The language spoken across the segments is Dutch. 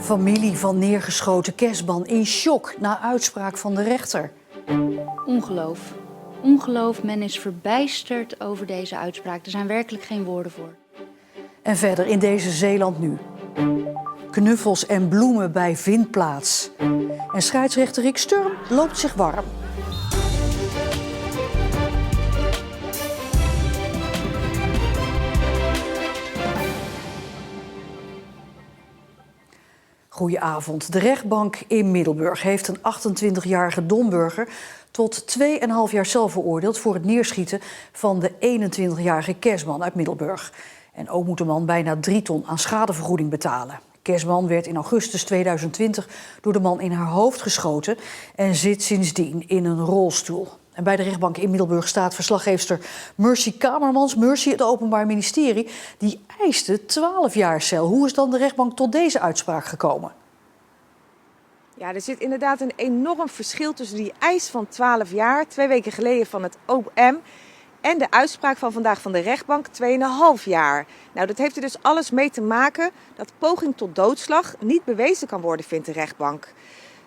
Familie van neergeschoten kerstman in shock na uitspraak van de rechter. Ongeloof. Ongeloof, men is verbijsterd over deze uitspraak. Er zijn werkelijk geen woorden voor. En verder in deze Zeeland nu. Knuffels en bloemen bij vindplaats. En scheidsrechter Rick Sturm loopt zich warm. Goedenavond. De rechtbank in Middelburg heeft een 28-jarige Domburger tot 2,5 jaar cel veroordeeld voor het neerschieten van de 21-jarige Kersman uit Middelburg. En ook moet de man bijna 3 ton aan schadevergoeding betalen. Kersman werd in augustus 2020 door de man in haar hoofd geschoten en zit sindsdien in een rolstoel. En bij de rechtbank in Middelburg staat verslaggeefster Mercy Kamermans. Mercy, het Openbaar Ministerie, die eiste 12 jaar cel. Hoe is dan de rechtbank tot deze uitspraak gekomen? Ja, er zit inderdaad een enorm verschil tussen die eis van 12 jaar, 2 weken geleden van het OM, en de uitspraak van vandaag van de rechtbank, 2,5 jaar. Nou, dat heeft er dus alles mee te maken dat poging tot doodslag niet bewezen kan worden, vindt de rechtbank.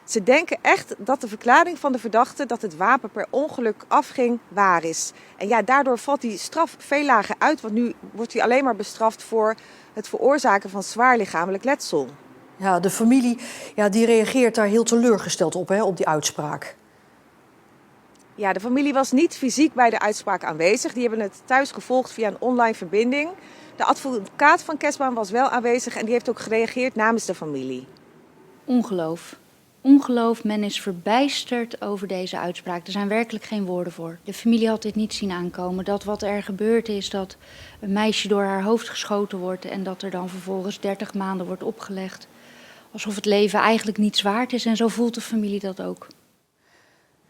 Ze denken echt dat de verklaring van de verdachte dat het wapen per ongeluk afging waar is. En ja, daardoor valt die straf veel lager uit, want nu wordt hij alleen maar bestraft voor het veroorzaken van zwaar lichamelijk letsel. Ja, de familie die reageert daar heel teleurgesteld op, op die uitspraak. Ja, de familie was niet fysiek bij de uitspraak aanwezig. Die hebben het thuis gevolgd via een online verbinding. De advocaat van Kersman was wel aanwezig en die heeft ook gereageerd namens de familie. Ongeloof. Ongeloof, men is verbijsterd over deze uitspraak. Er zijn werkelijk geen woorden voor. De familie had dit niet zien aankomen. Dat wat er gebeurd is, dat een meisje door haar hoofd geschoten wordt en dat er dan vervolgens 30 maanden wordt opgelegd. Alsof het leven eigenlijk niets waard is en zo voelt de familie dat ook.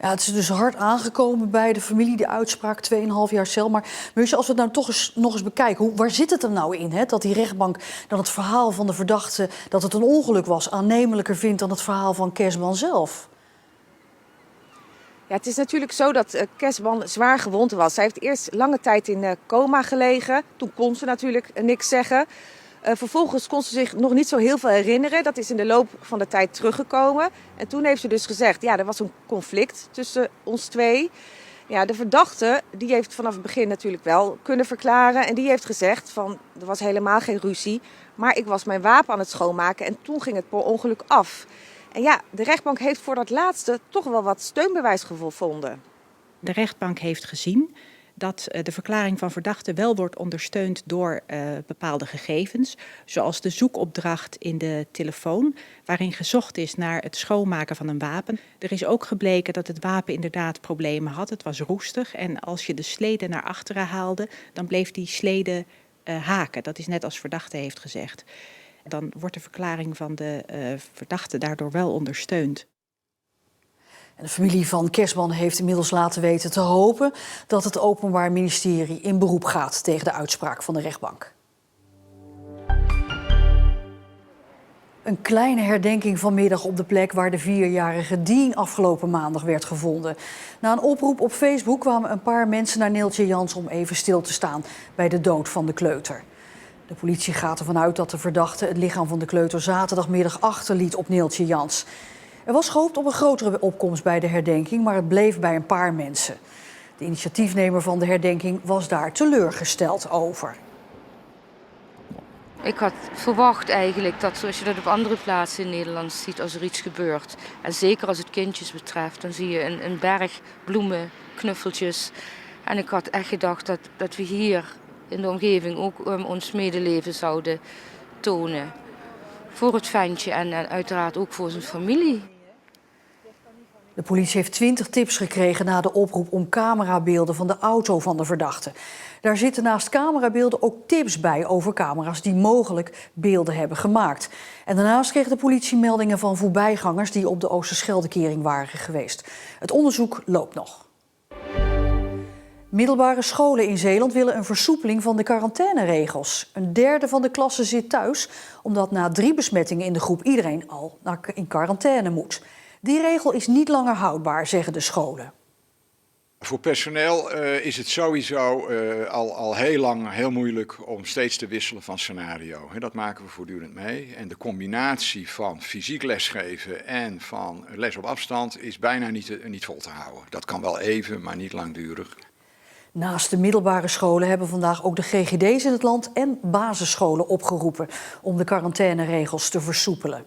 Ja, het is dus hard aangekomen bij de familie, de uitspraak, 2,5 jaar cel. Maar als we het nou toch nog eens bekijken, waar zit het er nou in? Hè? Dat die rechtbank dan het verhaal van de verdachte, dat het een ongeluk was, aannemelijker vindt dan het verhaal van Kersman zelf? Ja, het is natuurlijk zo dat Kersman zwaar gewond was. Zij heeft eerst lange tijd in coma gelegen. Toen kon ze natuurlijk niks zeggen. Vervolgens kon ze zich nog niet zo heel veel herinneren. Dat is in de loop van de tijd teruggekomen. En toen heeft ze dus gezegd, ja, er was een conflict tussen ons twee. Ja, de verdachte, die heeft vanaf het begin natuurlijk wel kunnen verklaren. En die heeft gezegd van, er was helemaal geen ruzie. Maar ik was mijn wapen aan het schoonmaken en toen ging het per ongeluk af. En ja, de rechtbank heeft voor dat laatste toch wel wat steunbewijs gevonden. De rechtbank heeft gezien dat de verklaring van verdachte wel wordt ondersteund door bepaalde gegevens, zoals de zoekopdracht in de telefoon, waarin gezocht is naar het schoonmaken van een wapen. Er is ook gebleken dat het wapen inderdaad problemen had. Het was roestig en als je de slede naar achteren haalde, dan bleef die slede haken. Dat is net als verdachte heeft gezegd. Dan wordt de verklaring van de verdachte daardoor wel ondersteund. En de familie van Kersman heeft inmiddels laten weten te hopen dat het Openbaar Ministerie in beroep gaat tegen de uitspraak van de rechtbank. Een kleine herdenking vanmiddag op de plek waar de 4-jarige Dien afgelopen maandag werd gevonden. Na een oproep op Facebook kwamen een paar mensen naar Neeltje Jans om even stil te staan bij de dood van de kleuter. De politie gaat ervan uit dat de verdachte het lichaam van de kleuter zaterdagmiddag achterliet op Neeltje Jans. Er was gehoopt op een grotere opkomst bij de herdenking, maar het bleef bij een paar mensen. De initiatiefnemer van de herdenking was daar teleurgesteld over. Ik had verwacht eigenlijk dat, zoals je dat op andere plaatsen in Nederland ziet, als er iets gebeurt. En zeker als het kindjes betreft, dan zie je een berg bloemen, knuffeltjes. En ik had echt gedacht dat we hier in de omgeving ook ons medeleven zouden tonen. Voor het ventje en uiteraard ook voor zijn familie. De politie heeft 20 tips gekregen na de oproep om camerabeelden van de auto van de verdachte. Daar zitten naast camerabeelden ook tips bij over camera's die mogelijk beelden hebben gemaakt. En daarnaast kreeg de politie meldingen van voorbijgangers die op de Oosterscheldekering waren geweest. Het onderzoek loopt nog. Middelbare scholen in Zeeland willen een versoepeling van de quarantaineregels. Een derde van de klasse zit thuis, omdat na 3 besmettingen in de groep iedereen al in quarantaine moet. Die regel is niet langer houdbaar, zeggen de scholen. Voor personeel is het sowieso al heel lang heel moeilijk om steeds te wisselen van scenario. Dat maken we voortdurend mee. En de combinatie van fysiek lesgeven en van les op afstand is bijna niet vol te houden. Dat kan wel even, maar niet langdurig. Naast de middelbare scholen hebben vandaag ook de GGD's in het land en basisscholen opgeroepen om de quarantaineregels te versoepelen.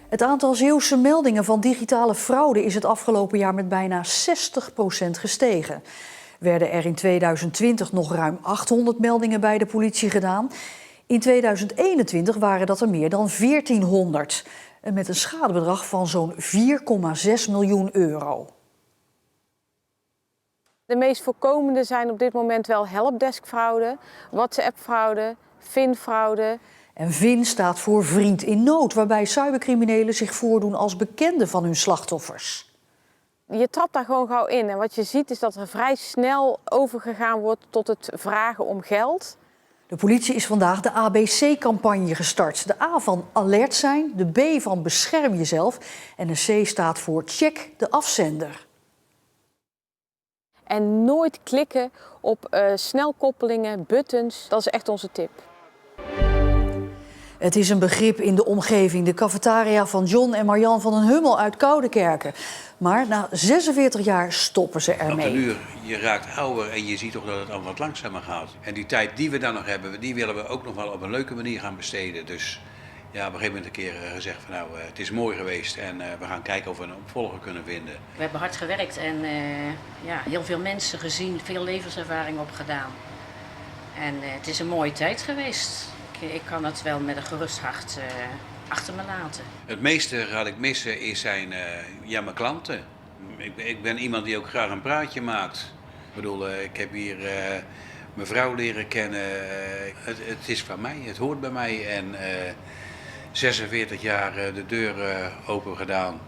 Het aantal Zeeuwse meldingen van digitale fraude is het afgelopen jaar met bijna 60% gestegen. Werden er in 2020 nog ruim 800 meldingen bij de politie gedaan. In 2021 waren dat er meer dan 1400. Met een schadebedrag van zo'n 4,6 miljoen euro. De meest voorkomende zijn op dit moment wel helpdesk-fraude, WhatsApp-fraude, VIN-fraude. En VIN staat voor vriend in nood, waarbij cybercriminelen zich voordoen als bekenden van hun slachtoffers. Je trapt daar gewoon gauw in en wat je ziet is dat er vrij snel overgegaan wordt tot het vragen om geld. De politie is vandaag de ABC-campagne gestart. De A van alert zijn, de B van bescherm jezelf en de C staat voor check de afzender. En nooit klikken op snelkoppelingen, buttons, dat is echt onze tip. Het is een begrip in de omgeving, de cafetaria van John en Marjan van den Hummel uit Koudekerke. Maar na 46 jaar stoppen ze ermee. Je raakt ouder en je ziet toch dat het allemaal wat langzamer gaat. En die tijd die we dan nog hebben, die willen we ook nog wel op een leuke manier gaan besteden. Dus ja, op een gegeven moment een keer gezegd van nou, het is mooi geweest en we gaan kijken of we een opvolger kunnen vinden. We hebben hard gewerkt en heel veel mensen gezien, veel levenservaring opgedaan. En het is een mooie tijd geweest. Ik kan het wel met een gerust hart achter me laten. Het meeste ga ik missen zijn mijn klanten. Ik ben iemand die ook graag een praatje maakt. Ik bedoel, ik heb hier mijn vrouw leren kennen. Het is van mij, het hoort bij mij. En 46 jaar de deur open gedaan.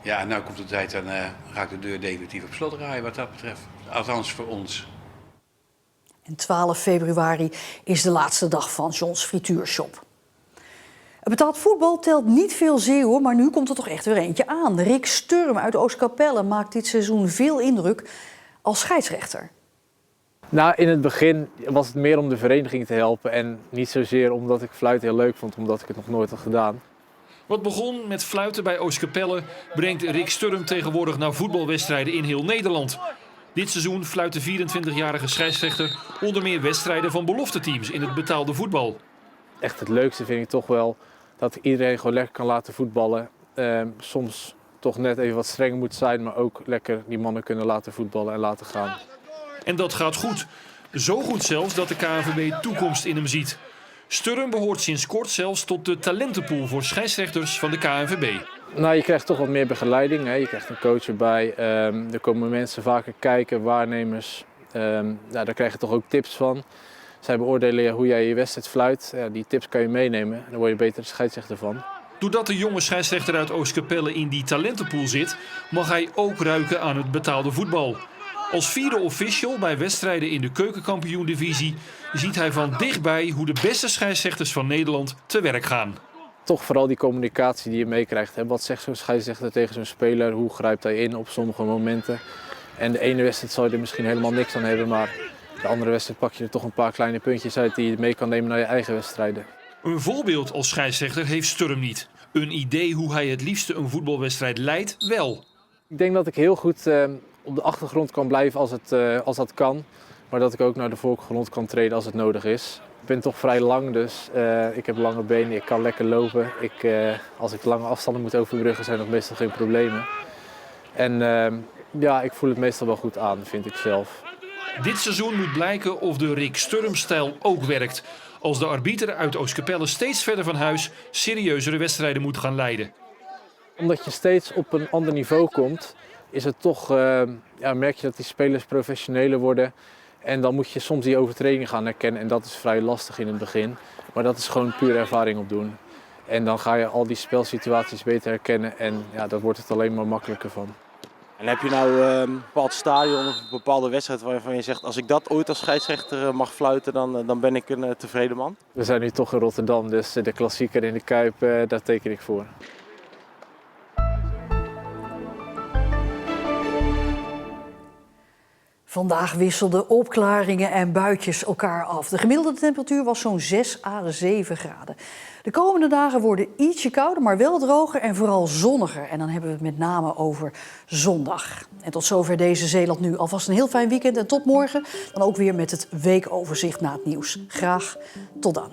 Ja, en nu komt de tijd, dan ga ik de deur definitief op slot draaien wat dat betreft. Althans voor ons. En 12 februari is de laatste dag van John's frituurshop. Het betaald voetbal telt niet veel Zeeuwen, maar nu komt er toch echt weer eentje aan. Rick Sturm uit Oostkapelle maakt dit seizoen veel indruk als scheidsrechter. Nou, in het begin was het meer om de vereniging te helpen en niet zozeer omdat ik fluiten heel leuk vond, omdat ik het nog nooit had gedaan. Wat begon met fluiten bij Oostkapelle brengt Rick Sturm tegenwoordig naar voetbalwedstrijden in heel Nederland. Dit seizoen fluit de 24-jarige scheidsrechter onder meer wedstrijden van belofteteams in het betaalde voetbal. Echt het leukste vind ik toch wel dat iedereen gewoon lekker kan laten voetballen. Soms toch net even wat streng moet zijn, maar ook lekker die mannen kunnen laten voetballen en laten gaan. En dat gaat goed. Zo goed zelfs dat de KNVB toekomst in hem ziet. Sturm behoort sinds kort zelfs tot de talentenpool voor scheidsrechters van de KNVB. Nou, je krijgt toch wat meer begeleiding. Hè. Je krijgt een coach erbij. Er komen mensen vaker kijken, waarnemers. Daar krijg je toch ook tips van. Zij beoordelen hoe jij je wedstrijd fluit. Die tips kan je meenemen en daar word je beter scheidsrechter van. Doordat de jonge scheidsrechter uit Oostkapelle in die talentenpool zit, mag hij ook ruiken aan het betaalde voetbal. Als vierde official bij wedstrijden in de keukenkampioen-divisie ziet hij van dichtbij hoe de beste scheidsrechters van Nederland te werk gaan. Toch vooral die communicatie die je meekrijgt. Wat zegt zo'n scheidsrechter tegen zo'n speler? Hoe grijpt hij in op sommige momenten? En de ene wedstrijd zal je er misschien helemaal niks aan hebben, maar de andere wedstrijd pak je er toch een paar kleine puntjes uit die je mee kan nemen naar je eigen wedstrijden. Een voorbeeld als scheidsrechter heeft Sturm niet. Een idee hoe hij het liefste een voetbalwedstrijd leidt wel. Ik denk dat ik heel goed op de achtergrond kan blijven als dat kan. Maar dat ik ook naar de voorgrond kan treden als het nodig is. Ik ben toch vrij lang, dus ik heb lange benen, ik kan lekker lopen. Als ik lange afstanden moet overbruggen zijn dat meestal geen problemen. En ik voel het meestal wel goed aan, vind ik zelf. Dit seizoen moet blijken of de Rick Sturm-stijl ook werkt. Als de arbiter uit Oostkapelle steeds verder van huis serieuzere wedstrijden moet gaan leiden. Omdat je steeds op een ander niveau komt, is het toch, merk je dat die spelers professioneler worden. En dan moet je soms die overtreding gaan herkennen en dat is vrij lastig in het begin. Maar dat is gewoon puur ervaring opdoen. En dan ga je al die spelsituaties beter herkennen en daar wordt het alleen maar makkelijker van. En heb je nou een bepaald stadion of een bepaalde wedstrijd waarvan je zegt, als ik dat ooit als scheidsrechter mag fluiten, dan ben ik een tevreden man? We zijn nu toch in Rotterdam, dus de klassieker in de Kuip, daar teken ik voor. Vandaag wisselden opklaringen en buitjes elkaar af. De gemiddelde temperatuur was zo'n 6 à 7 graden. De komende dagen worden ietsje kouder, maar wel droger en vooral zonniger. En dan hebben we het met name over zondag. En tot zover deze Zeeland Nu. Alvast een heel fijn weekend en tot morgen. Dan ook weer met het weekoverzicht na het nieuws. Graag tot dan.